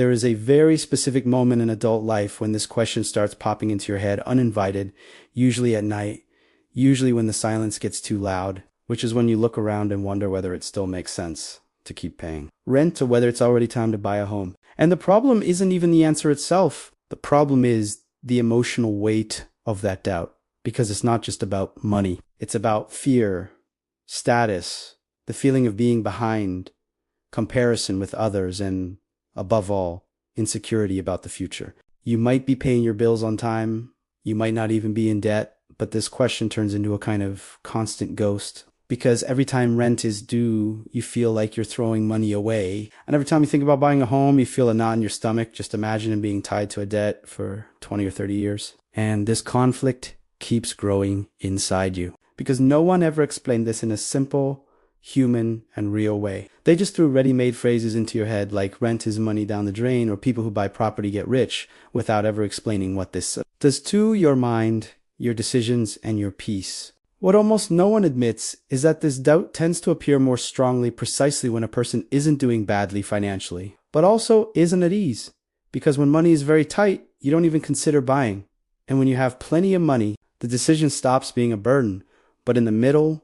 There is a very specific moment in adult life when this question starts popping into your head uninvited, usually at night, usually when the silence gets too loud, which is when you look around and wonder whether it still makes sense to keep paying rent or whether it's already time to buy a home. And the problem isn't even the answer itself. The problem is the emotional weight of that doubt, because it's not just about money. It's about fear, status, the feeling of being behind, comparison with others, and above all, insecurity about the future. You might be paying your bills on time. You might not even be in debt, but this question turns into a kind of constant ghost, because every time rent is due, you feel like you're throwing money away. And every time you think about buying a home, you feel a knot in your stomach. Just imagine being tied to a debt for 20 or 30 years. And this conflict keeps growing inside you, because no one ever explained this in a simple, human, and real way. They just threw ready-made phrases into your head like rent is money down the drain or people who buy property get rich, without ever explaining what this does to your mind, your decisions, and your peace. What almost no one admits is that this doubt tends to appear more strongly precisely when a person isn't doing badly financially, but also isn't at ease. Because when money is very tight, you don't even consider buying. And when you have plenty of money, the decision stops being a burden. But in the middle,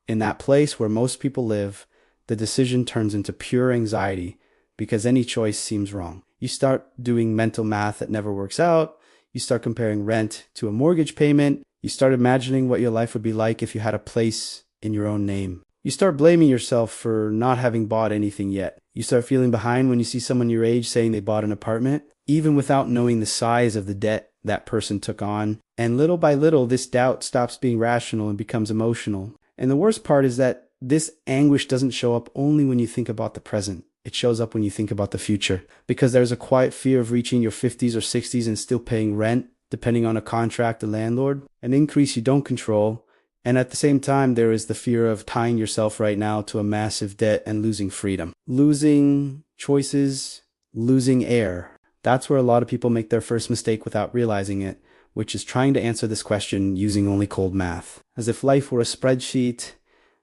in that place where most people live, the decision turns into pure anxiety because any choice seems wrong. You start doing mental math that never works out. You start comparing rent to a mortgage payment. You start imagining what your life would be like if you had a place in your own name. You start blaming yourself for not having bought anything yet. You start feeling behind when you see someone your age saying they bought an apartment, even without knowing the size of the debt that person took on. And little by little, this doubt stops being rational and becomes emotional. And the worst part is that this anguish doesn't show up only when you think about the present. It shows up when you think about the future, because there's a quiet fear of reaching your 50s or 60s and still paying rent, depending on a contract, the landlord, an increase you don't control. And at the same time, there is the fear of tying yourself right now to a massive debt and losing freedom, losing choices, losing air. That's where a lot of people make their first mistake without realizing it, which is trying to answer this question using only cold math, as if life were a spreadsheet,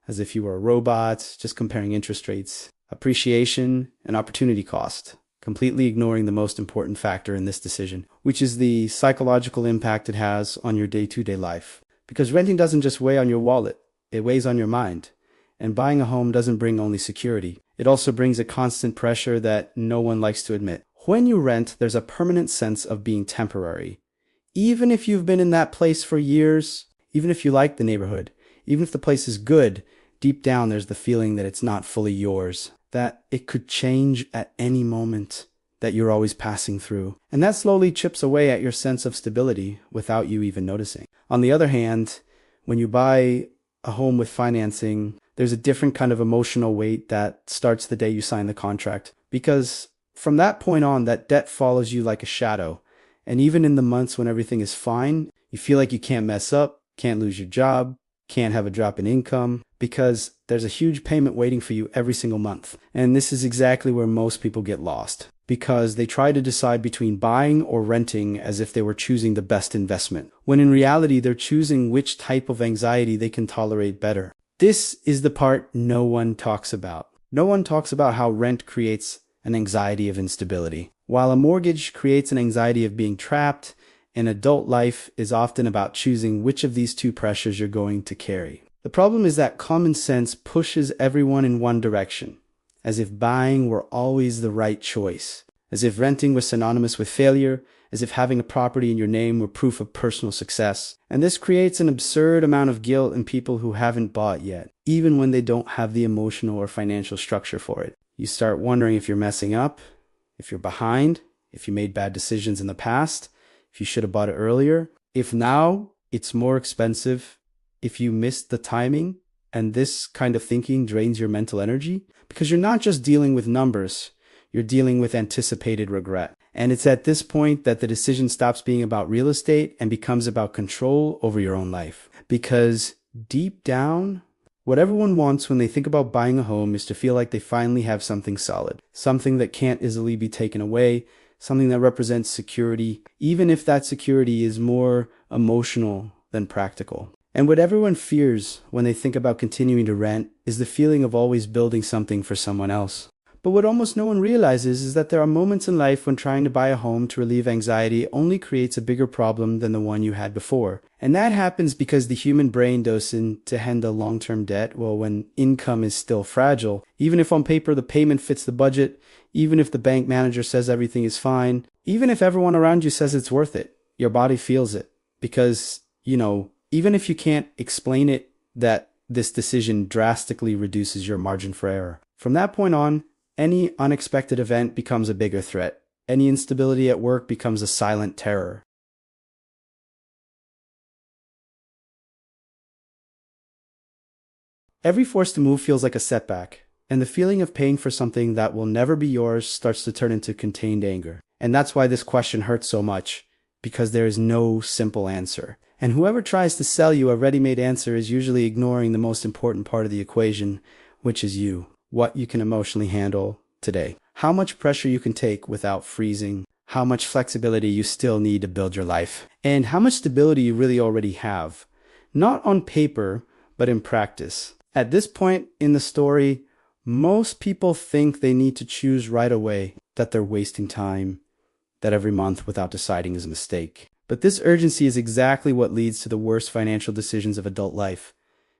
as if you were a robot, just comparing interest rates, appreciation, and opportunity cost, completely ignoring the most important factor in this decision, which is the psychological impact it has on your day-to-day life. Because renting doesn't just weigh on your wallet, it weighs on your mind. And buying a home doesn't bring only security. It also brings a constant pressure that no one likes to admit. When you rent, there's a permanent sense of being temporary. Even if you've been in that place for years, even if you like the neighborhood, even if the place is good, deep down there's the feeling that it's not fully yours, that it could change at any moment, that you're always passing through. And that slowly chips away at your sense of stability without you even noticing. On the other hand, when you buy a home with financing, there's a different kind of emotional weight that starts the day you sign the contract. Because from that point on, that debt follows you like a shadow. And even in the months when everything is fine, you feel like you can't mess up, can't lose your job, can't have a drop in income, because there's a huge payment waiting for you every single month. And this is exactly where most people get lost, because they try to decide between buying or renting as if they were choosing the best investment, when in reality they're choosing which type of anxiety they can tolerate better. This is the part no one talks about. No one talks about how rent creates an anxiety of instability, while a mortgage creates an anxiety of being trapped. An adult life is often about choosing which of these two pressures you're going to carry. The problem is that common sense pushes everyone in one direction, as if buying were always the right choice, as if renting was synonymous with failure, as if having a property in your name were proof of personal success. And this creates an absurd amount of guilt in people who haven't bought yet, even when they don't have the emotional or financial structure for it. You start wondering if you're messing up, if you're behind, if you made bad decisions in the past, if you should have bought it earlier, if now it's more expensive, if you missed the timing. And this kind of thinking drains your mental energy, because you're not just dealing with numbers, you're dealing with anticipated regret. And it's at this point that the decision stops being about real estate and becomes about control over your own life. Because deep down, what everyone wants when they think about buying a home is to feel like they finally have something solid, something that can't easily be taken away, something that represents security, even if that security is more emotional than practical. And what everyone fears when they think about continuing to rent is the feeling of always building something for someone else. But what almost no one realizes is that there are moments in life when trying to buy a home to relieve anxiety only creates a bigger problem than the one you had before. And that happens because the human brain doesn't to handle long-term debt, well, when income is still fragile. Even if on paper the payment fits the budget, even if the bank manager says everything is fine, even if everyone around you says it's worth it, your body feels it. Because, even if you can't explain it, that this decision drastically reduces your margin for error. From that point on, any unexpected event becomes a bigger threat. Any instability at work becomes a silent terror. Every force to move feels like a setback, and the feeling of paying for something that will never be yours starts to turn into contained anger. And that's why this question hurts so much, because there is no simple answer. And whoever tries to sell you a ready-made answer is usually ignoring the most important part of the equation, which is you. What you can emotionally handle today. How much pressure you can take without freezing. How much flexibility you still need to build your life. And how much stability you really already have. Not on paper, but in practice. At this point in the story, most people think they need to choose right away, that they're wasting time, that every month without deciding is a mistake. But this urgency is exactly what leads to the worst financial decisions of adult life.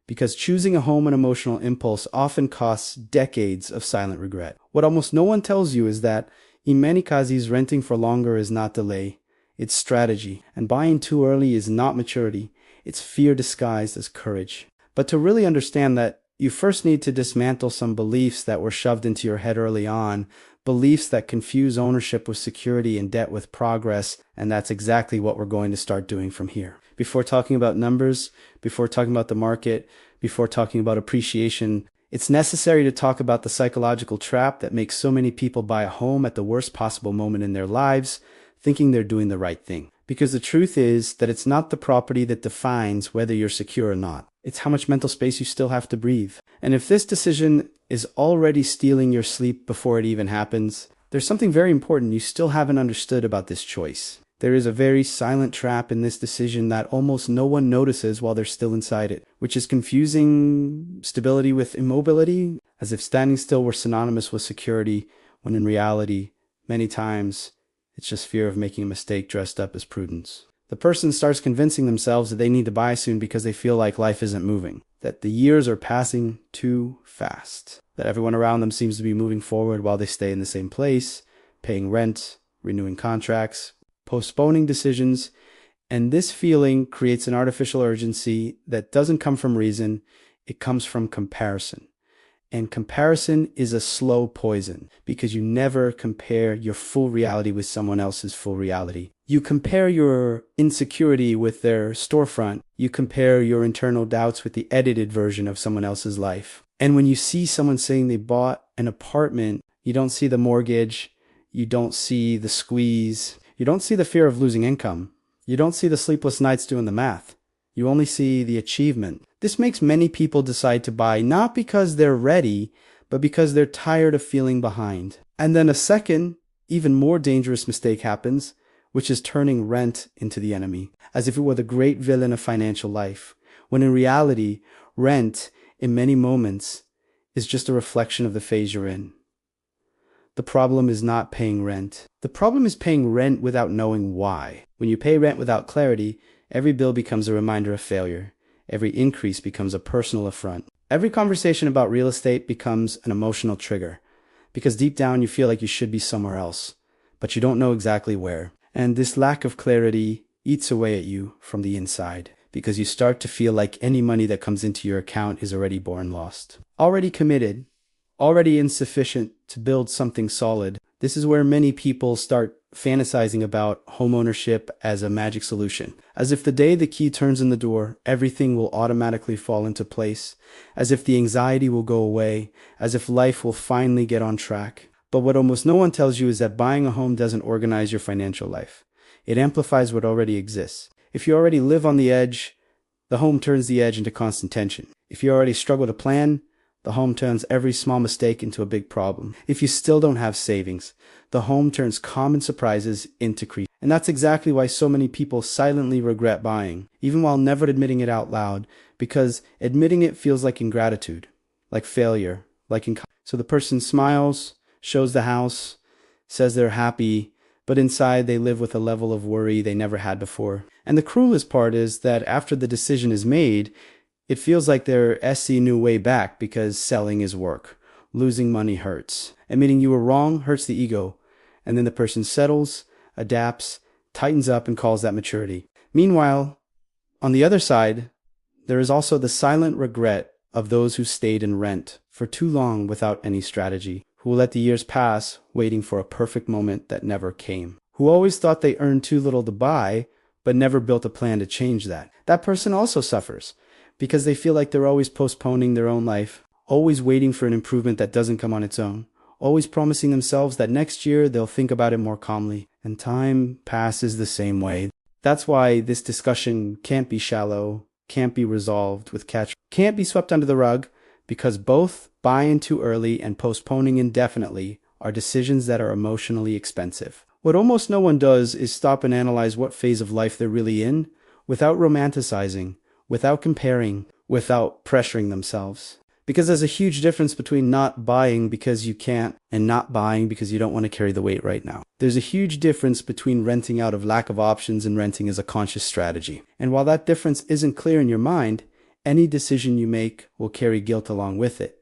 Because choosing a home and emotional impulse often costs decades of silent regret. What almost no one tells you is that, in many cases, renting for longer is not delay, it's strategy. And buying too early is not maturity, it's fear disguised as courage. But to really understand that, you first need to dismantle some beliefs that were shoved into your head early on, beliefs that confuse ownership with security and debt with progress, and that's exactly what we're going to start doing from here. Before talking about numbers, before talking about the market, before talking about appreciation, it's necessary to talk about the psychological trap that makes so many people buy a home at the worst possible moment in their lives, thinking they're doing the right thing. Because the truth is that it's not the property that defines whether you're secure or not. It's how much mental space you still have to breathe. And if this decision is already stealing your sleep before it even happens, there's something very important you still haven't understood about this choice. There is a very silent trap in this decision that almost no one notices while they're still inside it, which is confusing stability with immobility, as if standing still were synonymous with security, when in reality, many times, it's just fear of making a mistake dressed up as prudence. The person starts convincing themselves that they need to buy soon because they feel like life isn't moving, that the years are passing too fast, that everyone around them seems to be moving forward while they stay in the same place, paying rent, renewing contracts, postponing decisions, and this feeling creates an artificial urgency that doesn't come from reason, it comes from comparison. And comparison is a slow poison because you never compare your full reality with someone else's full reality. You compare your insecurity with their storefront. You compare your internal doubts with the edited version of someone else's life. And when you see someone saying they bought an apartment, you don't see the mortgage, you don't see the squeeze, you don't see the fear of losing income, you don't see the sleepless nights doing the math. You only see the achievement. This makes many people decide to buy not because they're ready, but because they're tired of feeling behind. And then a second, even more dangerous mistake happens, which is turning rent into the enemy, as if it were the great villain of financial life, when in reality, rent, in many moments, is just a reflection of the phase you're in. The problem is not paying rent. The problem is paying rent without knowing why. When you pay rent without clarity, every bill becomes a reminder of failure. Every increase becomes a personal affront. Every conversation about real estate becomes an emotional trigger, because deep down you feel like you should be somewhere else, but you don't know exactly where. And this lack of clarity eats away at you from the inside, because you start to feel like any money that comes into your account is already born lost. Already committed, already insufficient to build something solid. This is where many people start fantasizing about homeownership as a magic solution, as if the day the key turns in the door, everything will automatically fall into place, as if the anxiety will go away, as if life will finally get on track. But what almost no one tells you is that buying a home doesn't organize your financial life. It amplifies what already exists. If you already live on the edge, the home turns the edge into constant tension. If you already struggle to plan, the home turns every small mistake into a big problem. If you still don't have savings, the home turns common surprises into creep. And that's exactly why so many people silently regret buying, even while never admitting it out loud, because admitting it feels like ingratitude, like failure, So the person smiles, shows the house, says they're happy, but inside they live with a level of worry they never had before. And the cruelest part is that after the decision is made, it feels like their SC knew way back because selling is work. Losing money hurts. Admitting you were wrong hurts the ego. And then the person settles, adapts, tightens up, and calls that maturity. Meanwhile, on the other side, there is also the silent regret of those who stayed in rent for too long without any strategy, who will let the years pass waiting for a perfect moment that never came, who always thought they earned too little to buy, but never built a plan to change that. That person also suffers because they feel like they're always postponing their own life, always waiting for an improvement that doesn't come on its own, always promising themselves that next year they'll think about it more calmly, and time passes the same way. That's why this discussion can't be shallow, can't be resolved with can't be swept under the rug, because both buying too early and postponing indefinitely are decisions that are emotionally expensive. What almost no one does is stop and analyze what phase of life they're really in, without romanticizing, without comparing, without pressuring themselves. Because there's a huge difference between not buying because you can't and not buying because you don't want to carry the weight right now. There's a huge difference between renting out of lack of options and renting as a conscious strategy. And while that difference isn't clear in your mind, any decision you make will carry guilt along with it.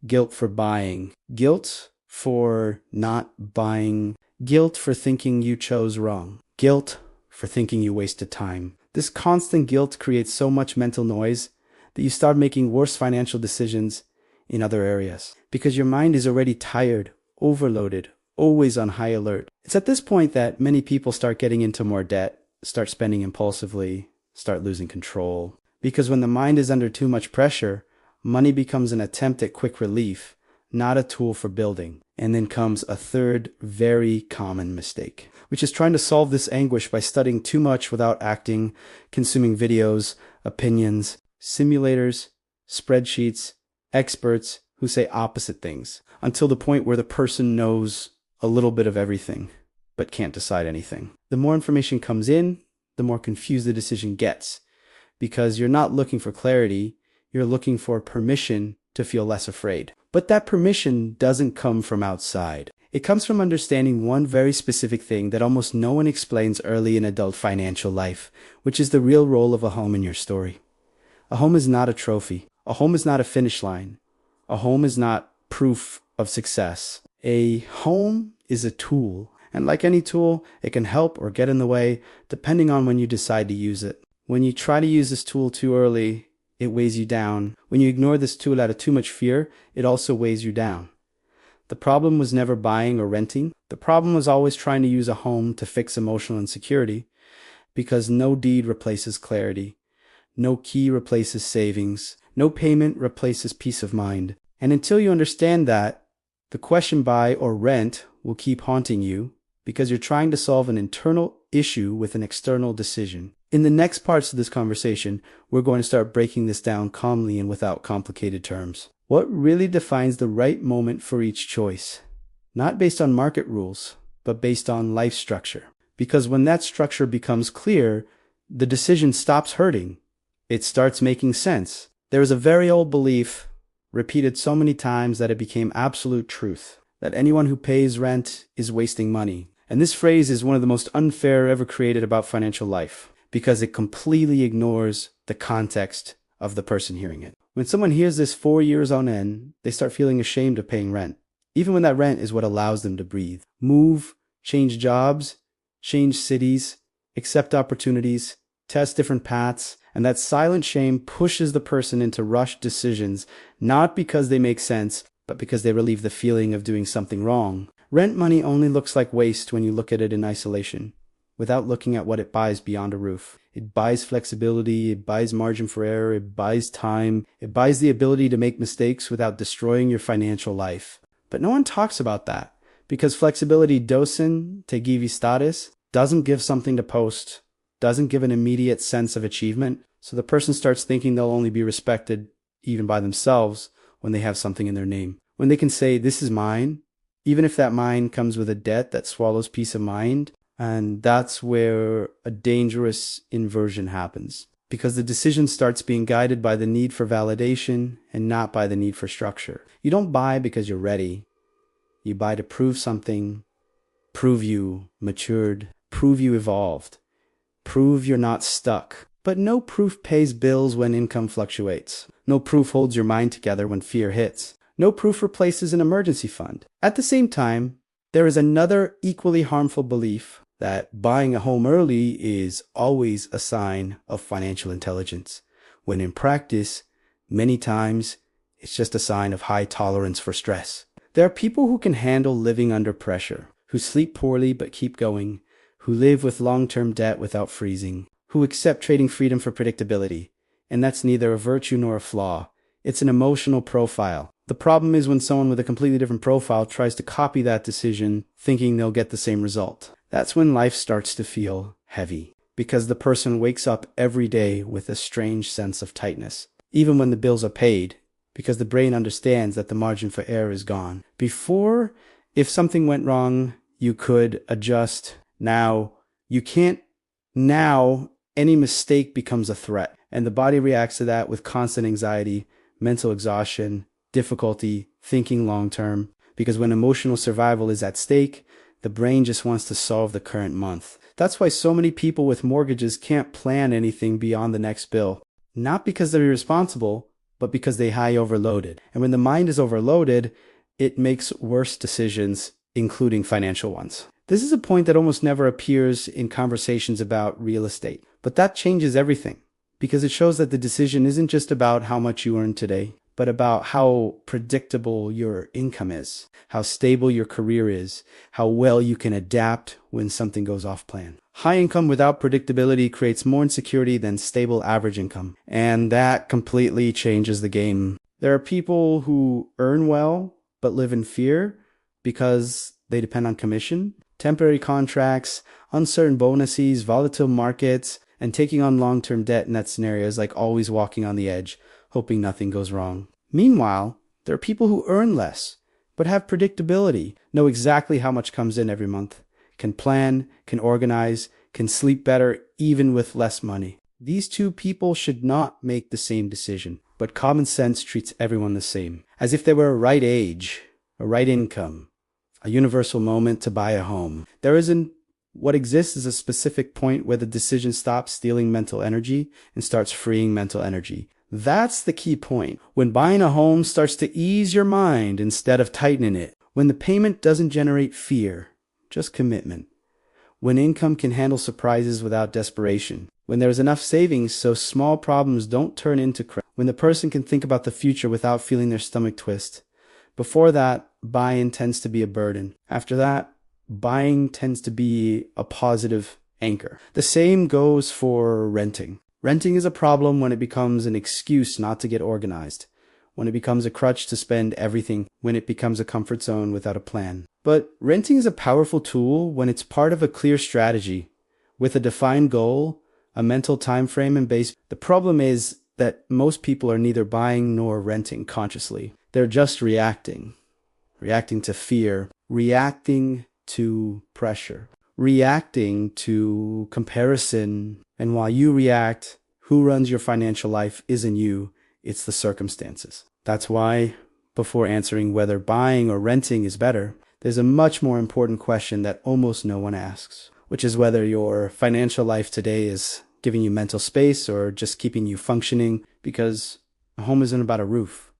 Guilt for buying, guilt for not buying, guilt for thinking you chose wrong, guilt for thinking you wasted time. This constant guilt creates so much mental noise that you start making worse financial decisions in other areas because your mind is already tired, overloaded, always on high alert. It's at this point that many people start getting into more debt, start spending impulsively, start losing control. Because when the mind is under too much pressure, money becomes an attempt at quick relief, not a tool for building. And then comes a third very common mistake, which is trying to solve this anguish by studying too much without acting, consuming videos, opinions, simulators, spreadsheets, experts who say opposite things, until the point where the person knows a little bit of everything, but can't decide anything. The more information comes in, the more confused the decision gets, because you're not looking for clarity, you're looking for permission to feel less afraid. But that permission doesn't come from outside. It comes from understanding one very specific thing that almost no one explains early in adult financial life, which is the real role of a home in your story. A home is not a trophy. A home is not a finish line. A home is not proof of success. A home is a tool. And like any tool, it can help or get in the way depending on when you decide to use it. When you try to use this tool too early, it weighs you down. When you ignore this tool out of too much fear, it also weighs you down. The problem was never buying or renting. The problem was always trying to use a home to fix emotional insecurity, because no deed replaces clarity. No key replaces savings. No payment replaces peace of mind. And until you understand that, the question buy or rent will keep haunting you because you're trying to solve an internal issue with an external decision. In the next parts of this conversation, we're going to start breaking this down calmly and without complicated terms. What really defines the right moment for each choice? Not based on market rules, but based on life structure. Because when that structure becomes clear, the decision stops hurting. It starts making sense. There is a very old belief, repeated so many times that it became absolute truth, that anyone who pays rent is wasting money. And this phrase is one of the most unfair ever created about financial life, because it completely ignores the context of the person hearing it. When someone hears this 4 years on end, they start feeling ashamed of paying rent, even when that rent is what allows them to breathe. Move, change jobs, change cities, accept opportunities, test different paths, and that silent shame pushes the person into rushed decisions, not because they make sense, but because they relieve the feeling of doing something wrong. Rent money only looks like waste when you look at it in isolation, without looking at what it buys beyond a roof. It buys flexibility, it buys margin for error, it buys time, it buys the ability to make mistakes without destroying your financial life. But no one talks about that, because flexibility docen te give status doesn't give something to post, doesn't give an immediate sense of achievement, so the person starts thinking they'll only be respected, even by themselves, when they have something in their name. When they can say, this is mine, even if that mine comes with a debt that swallows peace of mind. And that's where a dangerous inversion happens, because the decision starts being guided by the need for validation and not by the need for structure. You don't buy because you're ready. You buy to prove something, prove you matured, prove you evolved, prove you're not stuck. But no proof pays bills when income fluctuates. No proof holds your mind together when fear hits. No proof replaces an emergency fund. At the same time, there is another equally harmful belief that buying a home early is always a sign of financial intelligence, when in practice, many times, it's just a sign of high tolerance for stress. There are people who can handle living under pressure, who sleep poorly but keep going, who live with long-term debt without freezing, who accept trading freedom for predictability. And that's neither a virtue nor a flaw. It's an emotional profile. The problem is when someone with a completely different profile tries to copy that decision, thinking they'll get the same result. That's when life starts to feel heavy, because the person wakes up every day with a strange sense of tightness, even when the bills are paid, because the brain understands that the margin for error is gone. Before, if something went wrong, you could adjust. Now, you can't. Now, any mistake becomes a threat, and the body reacts to that with constant anxiety, mental exhaustion, difficulty thinking long term, because when emotional survival is at stake, the brain just wants to solve the current month. That's why so many people with mortgages can't plan anything beyond the next bill. Not because they're irresponsible, but because they high overloaded. And when the mind is overloaded, it makes worse decisions, including financial ones. This is a point that almost never appears in conversations about real estate. But that changes everything, because it shows that the decision isn't just about how much you earn today, but about how predictable your income is, how stable your career is, how well you can adapt when something goes off plan. High income without predictability creates more insecurity than stable average income, and that completely changes the game. There are people who earn well but live in fear because they depend on commission, temporary contracts, uncertain bonuses, volatile markets, and taking on long-term debt in that scenario is like always walking on the edge, hoping nothing goes wrong. Meanwhile, there are people who earn less, but have predictability, know exactly how much comes in every month, can plan, can organize, can sleep better even with less money. These two people should not make the same decision, but common sense treats everyone the same, as if they were a right age, a right income, a universal moment to buy a home. There isn't. What exists is a specific point where the decision stops stealing mental energy and starts freeing mental energy. That's the key point. When buying a home starts to ease your mind instead of tightening it. When the payment doesn't generate fear, just commitment. When income can handle surprises without desperation. When there's enough savings so small problems don't turn into crap. When the person can think about the future without feeling their stomach twist. Before that, buying tends to be a burden. After that, buying tends to be a positive anchor. The same goes for renting. Renting is a problem when it becomes an excuse not to get organized, when it becomes a crutch to spend everything, when it becomes a comfort zone without a plan. But renting is a powerful tool when it's part of a clear strategy, with a defined goal, a mental time frame, and base. The problem is that most people are neither buying nor renting consciously. They're just reacting to fear, reacting to pressure, reacting to comparison. And while you react, who runs your financial life isn't you, it's the circumstances. That's why, before answering whether buying or renting is better, there's a much more important question that almost no one asks, which is whether your financial life today is giving you mental space or just keeping you functioning, because a home isn't about a roof.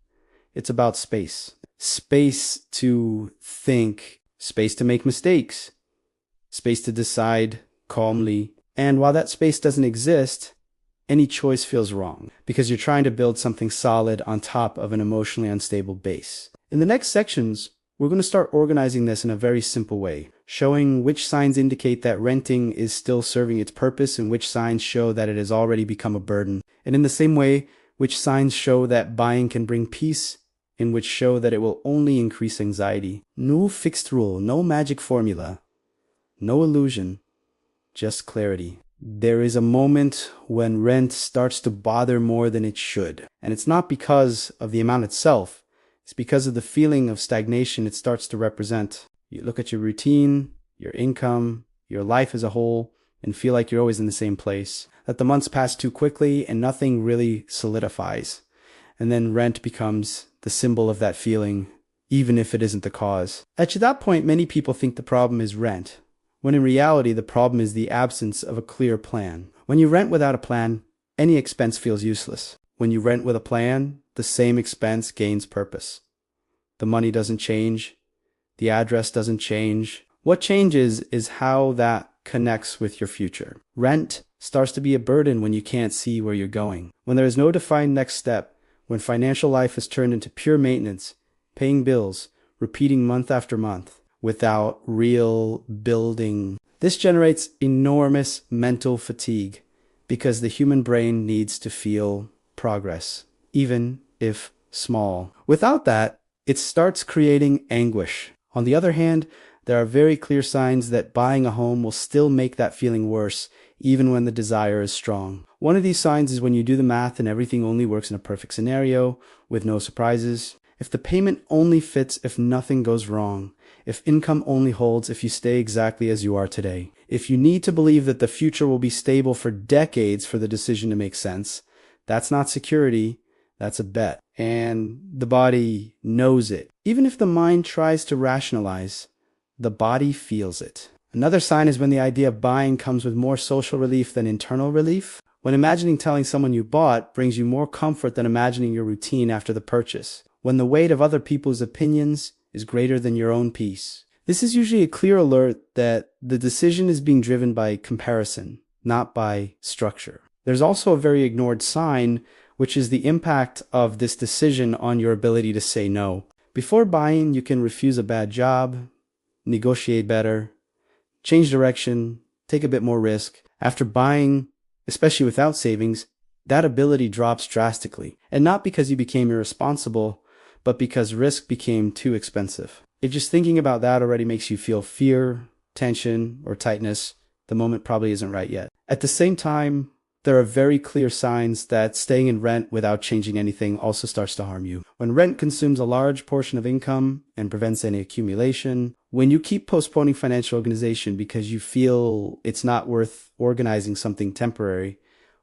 It's about space. Space to think, space to make mistakes, space to decide calmly. And while that space doesn't exist, any choice feels wrong because you're trying to build something solid on top of an emotionally unstable base. In the next sections, we're going to start organizing this in a very simple way, showing which signs indicate that renting is still serving its purpose and which signs show that it has already become a burden. And in the same way, which signs show that buying can bring peace and which show that it will only increase anxiety. No fixed rule, no magic formula, no illusion, just clarity. There is a moment when rent starts to bother more than it should. And it's not because of the amount itself. It's because of the feeling of stagnation it starts to represent. You look at your routine, your income, your life as a whole, and feel like you're always in the same place. That the months pass too quickly and nothing really solidifies. And then rent becomes the symbol of that feeling, even if it isn't the cause. At that point, many people think the problem is rent, when in reality, the problem is the absence of a clear plan. When you rent without a plan, any expense feels useless. When you rent with a plan, the same expense gains purpose. The money doesn't change. The address doesn't change. What changes is how that connects with your future. Rent starts to be a burden when you can't see where you're going. When there is no defined next step, when financial life is turned into pure maintenance, paying bills, repeating month after month, without real building. This generates enormous mental fatigue because the human brain needs to feel progress, even if small. Without that, it starts creating anguish. On the other hand, there are very clear signs that buying a home will still make that feeling worse, even when the desire is strong. One of these signs is when you do the math and everything only works in a perfect scenario, with no surprises. If the payment only fits if nothing goes wrong. If income only holds if you stay exactly as you are today. If you need to believe that the future will be stable for decades for the decision to make sense, that's not security, that's a bet. And the body knows it. Even if the mind tries to rationalize, the body feels it. Another sign is when the idea of buying comes with more social relief than internal relief. When imagining telling someone you bought brings you more comfort than imagining your routine after the purchase. When the weight of other people's opinions is greater than your own peace. This is usually a clear alert that the decision is being driven by comparison, not by structure. There's also a very ignored sign, which is the impact of this decision on your ability to say no. Before buying, you can refuse a bad job, negotiate better, change direction, take a bit more risk. After buying, especially without savings, that ability drops drastically. And not because you became irresponsible, but because risk became too expensive. If just thinking about that already makes you feel fear, tension, or tightness, the moment probably isn't right yet. At the same time, there are very clear signs that staying in rent without changing anything also starts to harm you. When rent consumes a large portion of income and prevents any accumulation, when you keep postponing financial organization because you feel it's not worth organizing something temporary,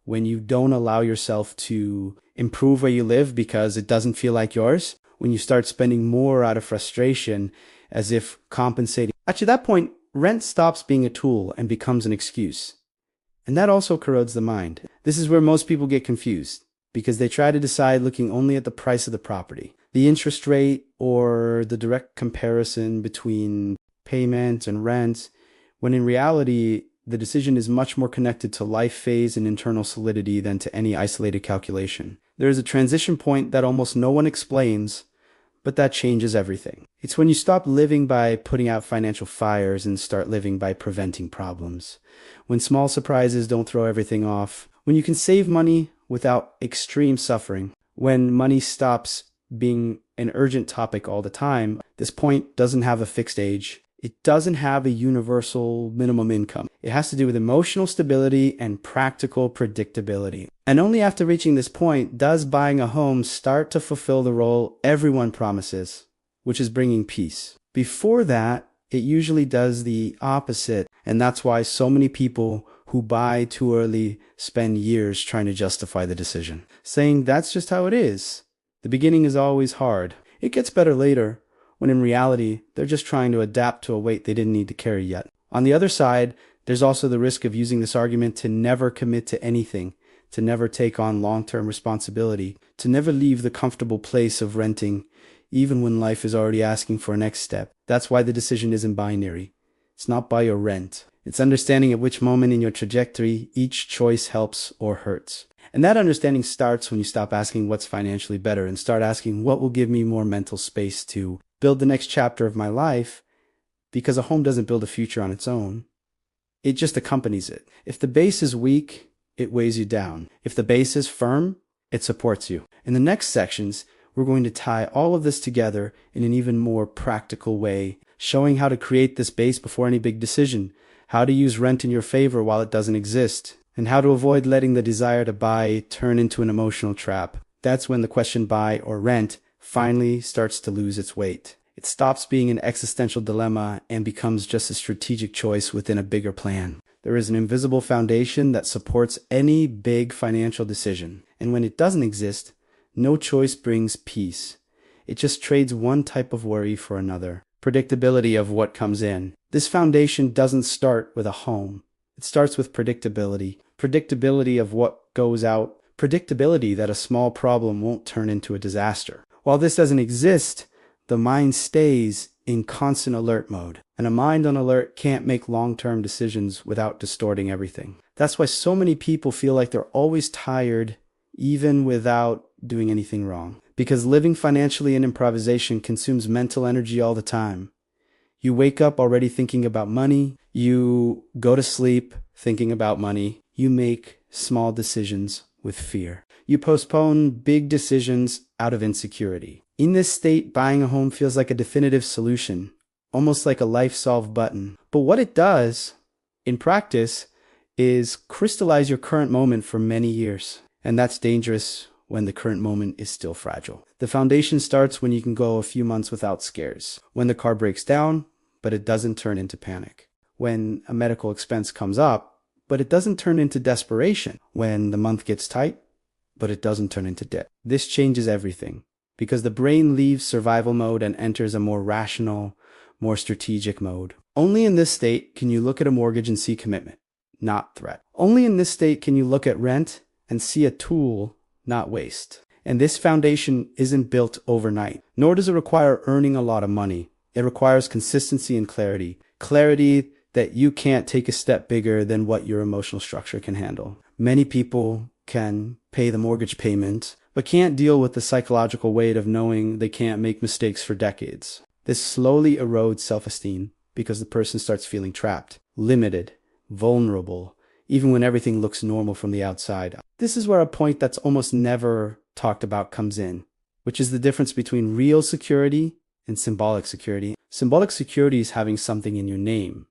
when you don't allow yourself to improve where you live because it doesn't feel like yours, when you start spending more out of frustration as if compensating. At that point, rent stops being a tool and becomes an excuse. And that also corrodes the mind. This is where most people get confused because they try to decide looking only at the price of the property, the interest rate, or the direct comparison between payment and rent, when in reality, the decision is much more connected to life phase and internal solidity than to any isolated calculation. There is a transition point that almost no one explains, but that changes everything. It's when you stop living by putting out financial fires and start living by preventing problems. When small surprises don't throw everything off. When you can save money without extreme suffering. When money stops being an urgent topic all the time. This point doesn't have a fixed age. It doesn't have a universal minimum income. It has to do with emotional stability and practical predictability. And only after reaching this point does buying a home start to fulfill the role everyone promises, which is bringing peace. Before that, it usually does the opposite. And that's why so many people who buy too early spend years trying to justify the decision, saying that's just how it is. The beginning is always hard. It gets better later, when in reality, they're just trying to adapt to a weight they didn't need to carry yet. On the other side, there's also the risk of using this argument to never commit to anything, to never take on long-term responsibility, to never leave the comfortable place of renting, even when life is already asking for a next step. That's why the decision isn't binary. It's not buy or rent. It's understanding at which moment in your trajectory each choice helps or hurts. And that understanding starts when you stop asking what's financially better and start asking what will give me more mental space to build the next chapter of my life, because a home doesn't build a future on its own. It just accompanies it. If the base is weak, it weighs you down. If the base is firm, it supports you. In the next sections, we're going to tie all of this together in an even more practical way, showing how to create this base before any big decision, how to use rent in your favor while it doesn't exist, and how to avoid letting the desire to buy turn into an emotional trap. That's when the question buy or rent finally starts to lose its weight. It stops being an existential dilemma and becomes just a strategic choice within a bigger plan. There is an invisible foundation that supports any big financial decision. And when it doesn't exist, no choice brings peace. It just trades one type of worry for another. Predictability of what comes in. This foundation doesn't start with a home. It starts with predictability. Predictability of what goes out. Predictability that a small problem won't turn into a disaster. While this doesn't exist, the mind stays in constant alert mode. And a mind on alert can't make long-term decisions without distorting everything. That's why so many people feel like they're always tired, even without doing anything wrong. Because living financially in improvisation consumes mental energy all the time. You wake up already thinking about money. You go to sleep thinking about money. You make small decisions with fear. You postpone big decisions out of insecurity. In this state, buying a home feels like a definitive solution, almost like a life solve button. But what it does, in practice, is crystallize your current moment for many years. And that's dangerous when the current moment is still fragile. The foundation starts when you can go a few months without scares. When the car breaks down, but it doesn't turn into panic. When a medical expense comes up, but it doesn't turn into desperation. When the month gets tight, but it doesn't turn into debt. This changes everything because the brain leaves survival mode and enters a more rational, more strategic mode. Only in this state can you look at a mortgage and see commitment, not threat. Only in this state can you look at rent and see a tool, not waste. And this foundation isn't built overnight, nor does it require earning a lot of money. It requires consistency and clarity. Clarity that you can't take a step bigger than what your emotional structure can handle. Many people can pay the mortgage payment, but can't deal with the psychological weight of knowing they can't make mistakes for decades. This slowly erodes self-esteem because the person starts feeling trapped, limited, vulnerable, even when everything looks normal from the outside. This is where a point that's almost never talked about comes in, which is the difference between real security and symbolic security. Symbolic security is having something in your name.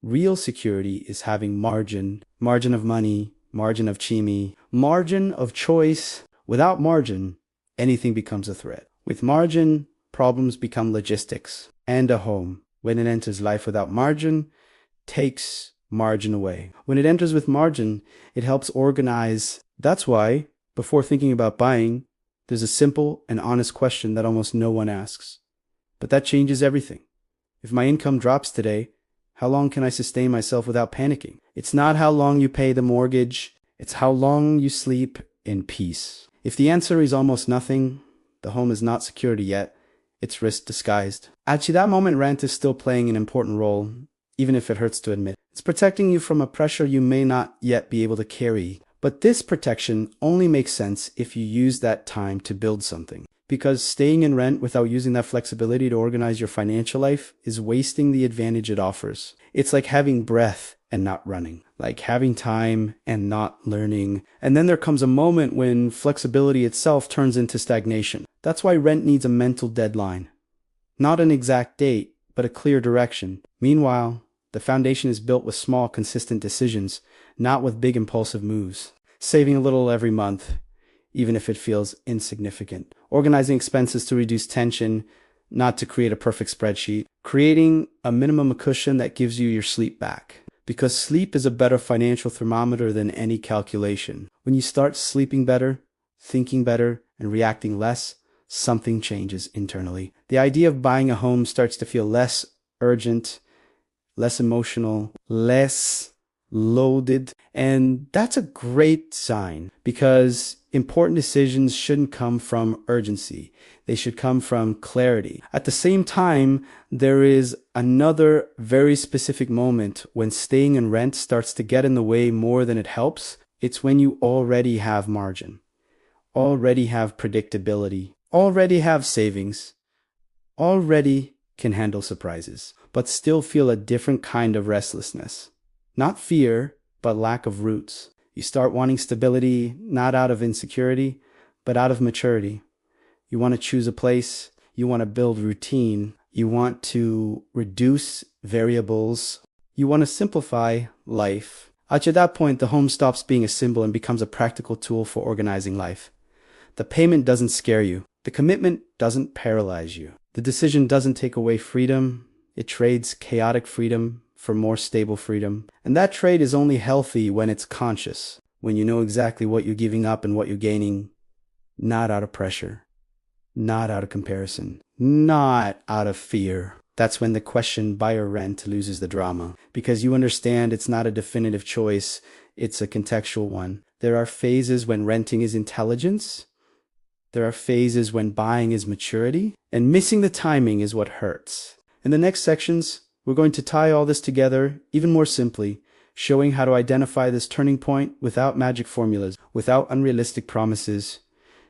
Real security is having margin of money, margin of chimi, margin of choice. Without margin, anything becomes a threat. With margin, problems become logistics. And a home, when it enters life without margin, takes margin away. When it enters with margin, it helps organize. That's why, before thinking about buying, there's a simple and honest question that almost no one asks. But that changes everything. If my income drops today, how long can I sustain myself without panicking? It's not how long you pay the mortgage, it's how long you sleep in peace. If the answer is almost nothing, the home is not security yet, it's risk disguised. Actually, that moment rent is still playing an important role, even if it hurts to admit. It's protecting you from a pressure you may not yet be able to carry. But this protection only makes sense if you use that time to build something. Because staying in rent without using that flexibility to organize your financial life is wasting the advantage it offers. It's like having breath and not running, like having time and not learning. And then there comes a moment when flexibility itself turns into stagnation. That's why rent needs a mental deadline. Not an exact date, but a clear direction. Meanwhile, the foundation is built with small, consistent decisions, not with big impulsive moves. Saving a little every month, even if it feels insignificant. Organizing expenses to reduce tension, not to create a perfect spreadsheet. Creating a minimum cushion that gives you your sleep back. Because sleep is a better financial thermometer than any calculation. When you start sleeping better, thinking better, and reacting less, something changes internally. The idea of buying a home starts to feel less urgent, less emotional, less loaded. And that's a great sign because important decisions shouldn't come from urgency. They should come from clarity. At the same time, there is another very specific moment when staying in rent starts to get in the way more than it helps. It's when you already have margin, already have predictability, already have savings, already can handle surprises, but still feel a different kind of restlessness. Not fear, but lack of roots. You start wanting stability, not out of insecurity, but out of maturity. You want to choose a place. You want to build routine. You want to reduce variables. You want to simplify life. At that point, the home stops being a symbol and becomes a practical tool for organizing life. The payment doesn't scare you. The commitment doesn't paralyze you. The decision doesn't take away freedom. It trades chaotic freedom for more stable freedom. And that trade is only healthy when it's conscious, when you know exactly what you're giving up and what you're gaining, not out of pressure, not out of comparison, not out of fear. That's when the question buy or rent loses the drama, because you understand it's not a definitive choice, it's a contextual one. There are phases when renting is intelligence. There are phases when buying is maturity, and missing the timing is what hurts. In the next sections, we're going to tie all this together even more simply, showing how to identify this turning point without magic formulas, without unrealistic promises,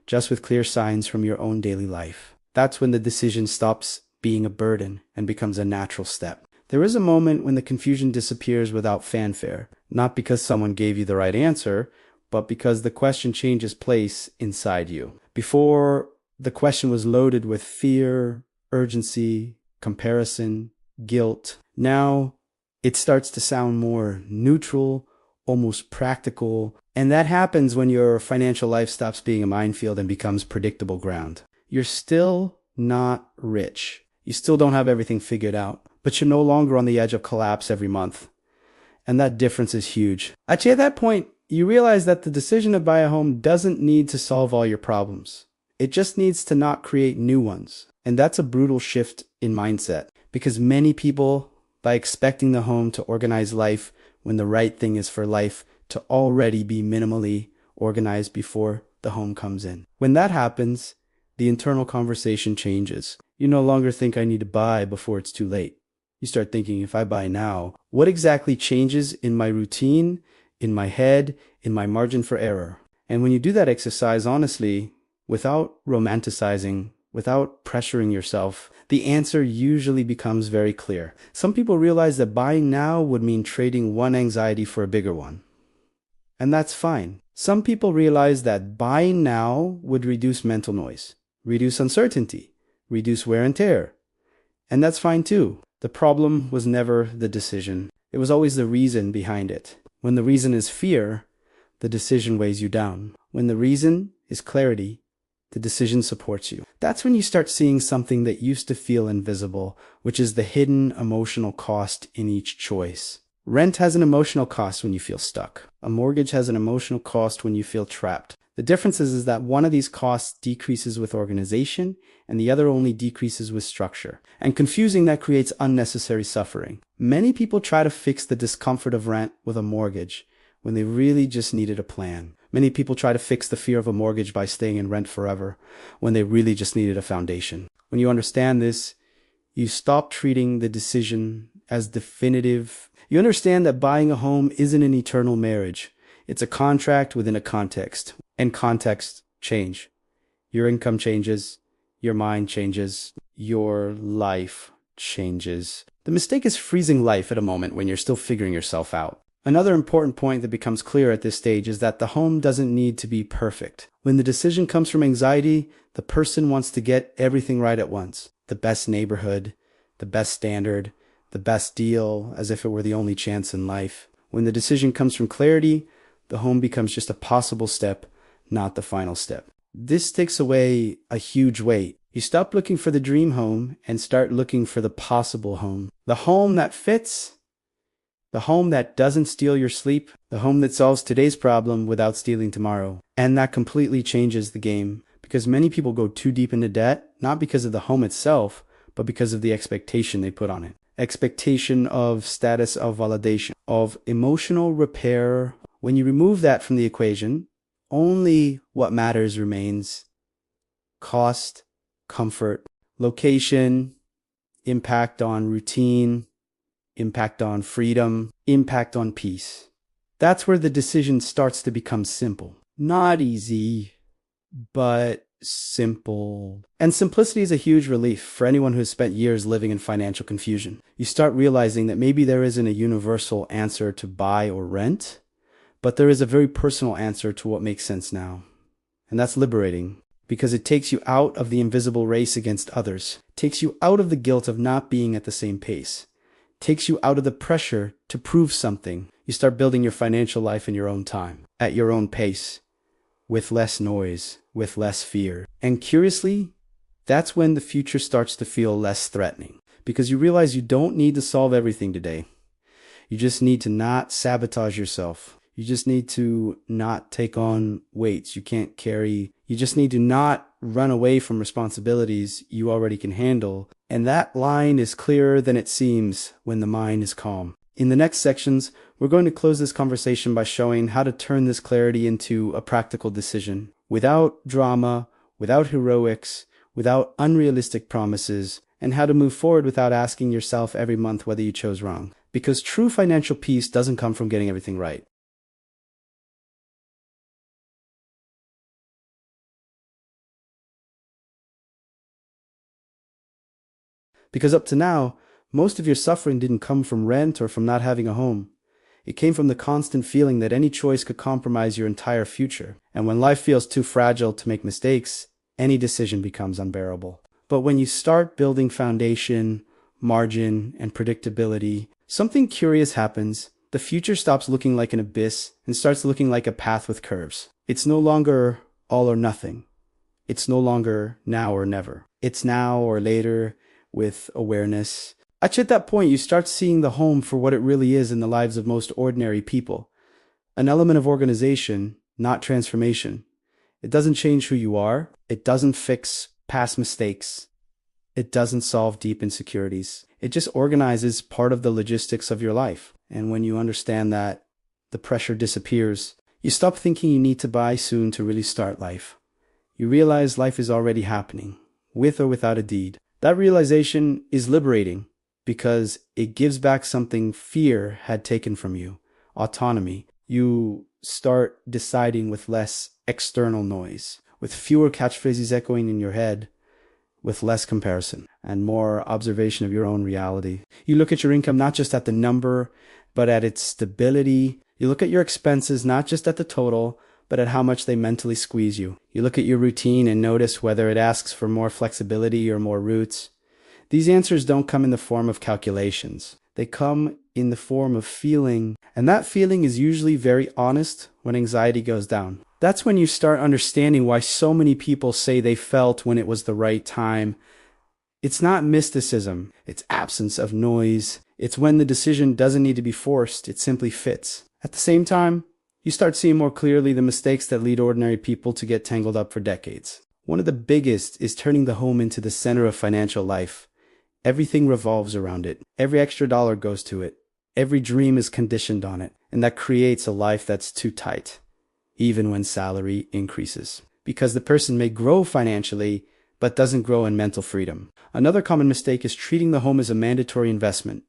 just with clear signs from your own daily life. That's when the decision stops being a burden and becomes a natural step. There is a moment when the confusion disappears without fanfare, not because someone gave you the right answer, but because the question changes place inside you. Before, the question was loaded with fear, urgency, comparison, guilt. Now, it starts to sound more neutral, almost practical, and that happens when your financial life stops being a minefield and becomes predictable ground. You're still not rich. You still don't have everything figured out, but you're no longer on the edge of collapse every month. And that difference is huge. Actually, at that point, you realize that the decision to buy a home doesn't need to solve all your problems. It just needs to not create new ones. And that's a brutal shift in mindset, because many people, by expecting the home to organize life when the right thing is for life to already be minimally organized before the home comes in. When that happens, the internal conversation changes. You no longer think I need to buy before it's too late. You start thinking, if I buy now, what exactly changes in my routine, in my head, in my margin for error? And when you do that exercise honestly, without romanticizing, without pressuring yourself, the answer usually becomes very clear. Some people realize that buying now would mean trading one anxiety for a bigger one. And that's fine. Some people realize that buying now would reduce mental noise, reduce uncertainty, reduce wear and tear. And that's fine too. The problem was never the decision. It was always the reason behind it. When the reason is fear, the decision weighs you down. When the reason is clarity, the decision supports you. That's when you start seeing something that used to feel invisible, which is the hidden emotional cost in each choice. Rent has an emotional cost when you feel stuck. A mortgage has an emotional cost when you feel trapped. The difference is that one of these costs decreases with organization and the other only decreases with structure. And confusing that creates unnecessary suffering. Many people try to fix the discomfort of rent with a mortgage when they really just needed a plan. Many people try to fix the fear of a mortgage by staying in rent forever when they really just needed a foundation. When you understand this, you stop treating the decision as definitive. You understand that buying a home isn't an eternal marriage. It's a contract within a context. And contexts change. Your income changes. Your mind changes. Your life changes. The mistake is freezing life at a moment when you're still figuring yourself out. Another important point that becomes clear at this stage is that the home doesn't need to be perfect. When the decision comes from anxiety, the person wants to get everything right at once. The best neighborhood, the best standard, the best deal, as if it were the only chance in life. When the decision comes from clarity, the home becomes just a possible step, not the final step. This takes away a huge weight. You stop looking for the dream home and start looking for the possible home. The home that fits, the home that doesn't steal your sleep, the home that solves today's problem without stealing tomorrow. And that completely changes the game, because many people go too deep into debt, not because of the home itself, but because of the expectation they put on it. Expectation of status, of validation, of emotional repair. When you remove that from the equation, only what matters remains: cost, comfort, location, impact on routine, impact on freedom, impact on peace. That's where the decision starts to become simple. Not easy, but simple. And simplicity is a huge relief for anyone who has spent years living in financial confusion. You start realizing that maybe there isn't a universal answer to buy or rent, but there is a very personal answer to what makes sense now. And that's liberating, because it takes you out of the invisible race against others, takes you out of the guilt of not being at the same pace, takes you out of the pressure to prove something. You start building your financial life in your own time, at your own pace, with less noise, with less fear. And curiously, that's when the future starts to feel less threatening, because you realize you don't need to solve everything today. You just need to not sabotage yourself. You just need to not take on weights you can't carry. You just need to not run away from responsibilities you already can handle. And that line is clearer than it seems when the mind is calm. In the next sections, we're going to close this conversation by showing how to turn this clarity into a practical decision. Without drama, without heroics, without unrealistic promises, and how to move forward without asking yourself every month whether you chose wrong. Because true financial peace doesn't come from getting everything right. Because up to now, most of your suffering didn't come from rent or from not having a home. It came from the constant feeling that any choice could compromise your entire future. And when life feels too fragile to make mistakes, any decision becomes unbearable. But when you start building foundation, margin, and predictability, something curious happens. The future stops looking like an abyss and starts looking like a path with curves. It's no longer all or nothing. It's no longer now or never. It's now or later with awareness. At that point, you start seeing the home for what it really is in the lives of most ordinary people. An element of organization, not transformation. It doesn't change who you are. It doesn't fix past mistakes. It doesn't solve deep insecurities. It just organizes part of the logistics of your life. And when you understand that, the pressure disappears. You stop thinking you need to buy soon to really start life. You realize life is already happening, with or without a deed. That realization is liberating because it gives back something fear had taken from you, autonomy. You start deciding with less external noise, with fewer catchphrases echoing in your head, with less comparison and more observation of your own reality. You look at your income not just at the number, but at its stability. You look at your expenses not just at the total, but at how much they mentally squeeze you. You look at your routine and notice whether it asks for more flexibility or more roots. These answers don't come in the form of calculations. They come in the form of feeling, and that feeling is usually very honest when anxiety goes down. That's when you start understanding why so many people say they felt when it was the right time. It's not mysticism, it's absence of noise. It's when the decision doesn't need to be forced, it simply fits. At the same time, you start seeing more clearly the mistakes that lead ordinary people to get tangled up for decades. One of the biggest is turning the home into the center of financial life. Everything revolves around it. Every extra dollar goes to it. Every dream is conditioned on it. And that creates a life that's too tight, even when salary increases. Because the person may grow financially, but doesn't grow in mental freedom. Another common mistake is treating the home as a mandatory investment,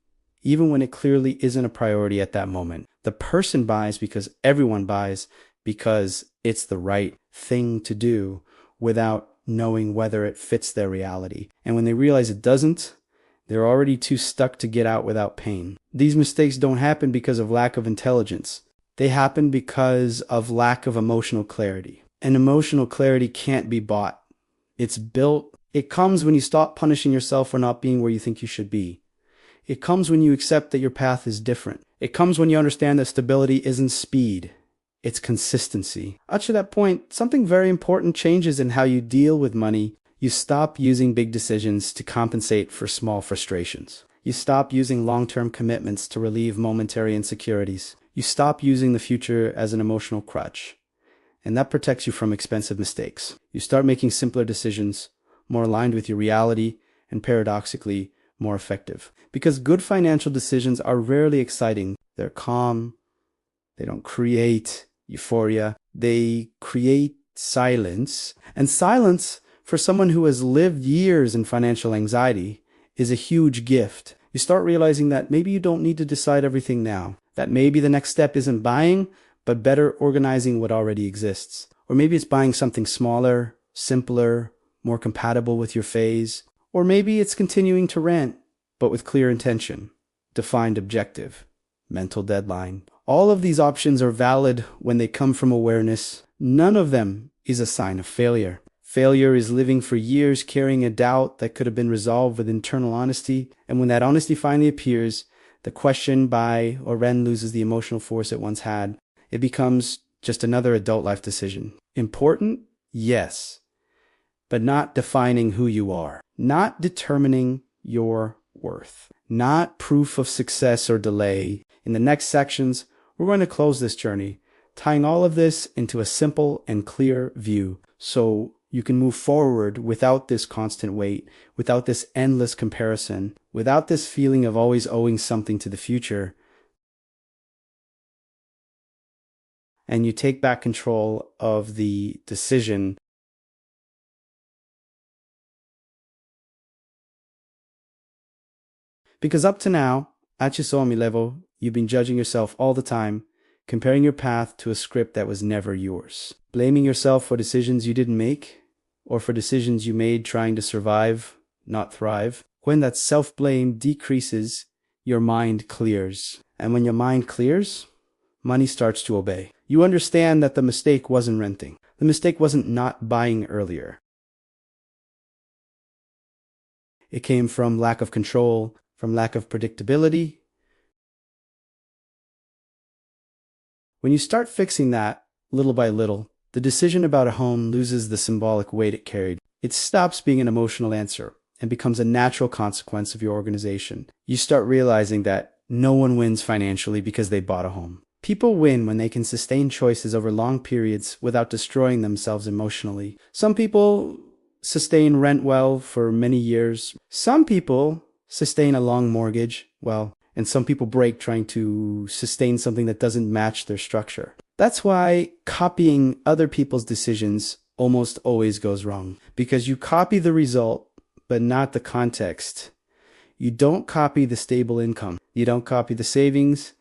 even when it clearly isn't a priority at that moment. The person buys because everyone buys, because it's the right thing to do, without knowing whether it fits their reality. And when they realize it doesn't, they're already too stuck to get out without pain. These mistakes don't happen because of lack of intelligence. They happen because of lack of emotional clarity. And emotional clarity can't be bought. It's built. It comes when you stop punishing yourself for not being where you think you should be. It comes when you accept that your path is different. It comes when you understand that stability isn't speed. It's consistency. Up to that point, something very important changes in how you deal with money. You stop using big decisions to compensate for small frustrations. You stop using long-term commitments to relieve momentary insecurities. You stop using the future as an emotional crutch. And that protects you from expensive mistakes. You start making simpler decisions, more aligned with your reality, and paradoxically, more effective. Because good financial decisions are rarely exciting. They're calm. They don't create euphoria. They create silence. And silence, for someone who has lived years in financial anxiety, is a huge gift. You start realizing that maybe you don't need to decide everything now. That maybe the next step isn't buying, but better organizing what already exists. Or maybe it's buying something smaller, simpler, more compatible with your phase. Or maybe it's continuing to rent, but with clear intention, defined objective, mental deadline. All of these options are valid when they come from awareness. None of them is a sign of failure. Failure is living for years carrying a doubt that could have been resolved with internal honesty. And when that honesty finally appears, the question buy or rent loses the emotional force it once had. It becomes just another adult life decision. Important? Yes. But not defining who you are. Not determining your worth. Not proof of success or delay. In the next sections, We're going to close this journey, tying all of this into a simple and clear view so you can move forward without this constant weight, without this endless comparison, without this feeling of always owing something to the future. And you take back control of the decision. Because up to now, at Chisomi level, you've been judging yourself all the time, comparing your path to a script that was never yours, blaming yourself for decisions you didn't make, or for decisions you made trying to survive, not thrive. When that self-blame decreases, your mind clears. And when your mind clears, money starts to obey. You understand that the mistake wasn't renting. The mistake wasn't not buying earlier. It came from lack of control, from lack of predictability. When you start fixing that, little by little, the decision about a home loses the symbolic weight it carried. It stops being an emotional answer and becomes a natural consequence of your organization. You start realizing that no one wins financially because they bought a home. People win when they can sustain choices over long periods without destroying themselves emotionally. Some people sustain rent well for many years. Some people sustain a long mortgage well, and some people break trying to sustain something that doesn't match their structure. That's why copying other people's decisions almost always goes wrong, because you copy the result, but not the context. You don't copy the stable income. You don't copy the savings.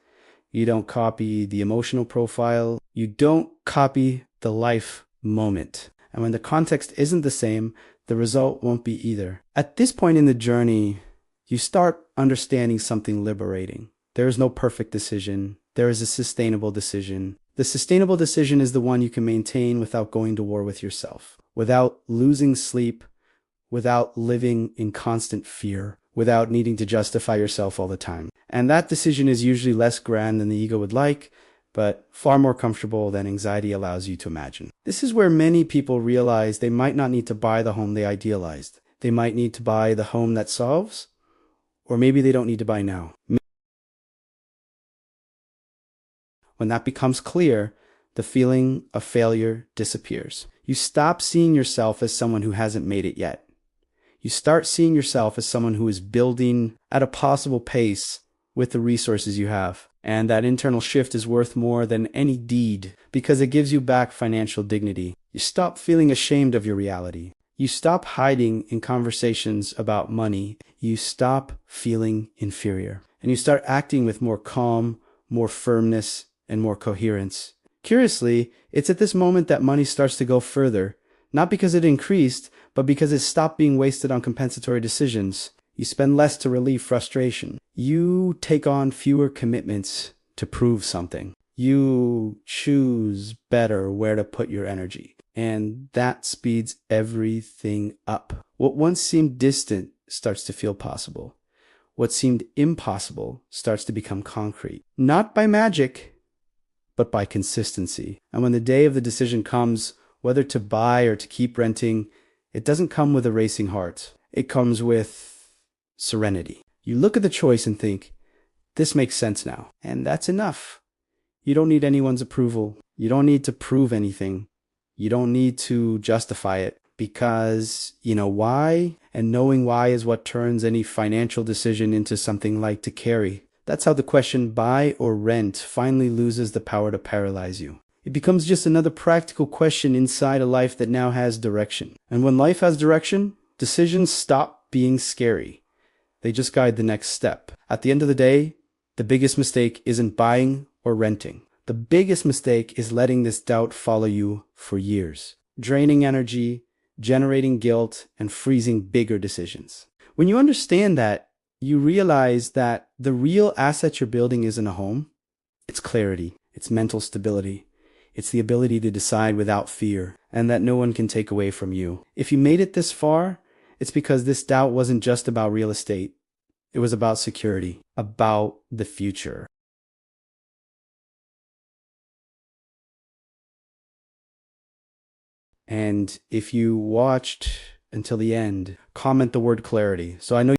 You don't copy the emotional profile. You don't copy the life moment. And when the context isn't the same, the result won't be either. At this point in the journey, you start understanding something liberating. There is no perfect decision. There is a sustainable decision. The sustainable decision is the one you can maintain without going to war with yourself, without losing sleep, without living in constant fear, without needing to justify yourself all the time. And that decision is usually less grand than the ego would like, but far more comfortable than anxiety allows you to imagine. This is where many people realize they might not need to buy the home they idealized. They might need to buy the home that solves, or maybe they don't need to buy now. When that becomes clear, the feeling of failure disappears. You stop seeing yourself as someone who hasn't made it yet. You start seeing yourself as someone who is building at a possible pace with the resources you have. And that internal shift is worth more than any deed because it gives you back financial dignity. You stop feeling ashamed of your reality. You stop hiding in conversations about money. You stop feeling inferior. And you start acting with more calm, more firmness, and more coherence. Curiously, it's at this moment that money starts to go further, not because it increased, but because it stopped being wasted on compensatory decisions. You spend less to relieve frustration. You take on fewer commitments to prove something. You choose better where to put your energy. And that speeds everything up. What once seemed distant starts to feel possible. What seemed impossible starts to become concrete. Not by magic, but by consistency. And when the day of the decision comes, whether to buy or to keep renting, it doesn't come with a racing heart. It comes with serenity. You look at the choice and think, this makes sense now. And that's enough. You don't need anyone's approval. You don't need to prove anything. You don't need to justify it because you know why, and knowing why is what turns any financial decision into something light to carry. That's how the question buy or rent finally loses the power to paralyze you. It becomes just another practical question inside a life that now has direction. And when life has direction, decisions stop being scary. They just guide the next step. At the end of the day, the biggest mistake isn't buying or renting. The biggest mistake is letting this doubt follow you for years, draining energy, generating guilt, and freezing bigger decisions. When you understand that, you realize that the real asset you're building isn't a home. It's clarity. It's mental stability. It's the ability to decide without fear, and that no one can take away from you. If you made it this far, it's because this doubt wasn't just about real estate. It was about security, about the future. And if you watched until the end, comment the word clarity. So I know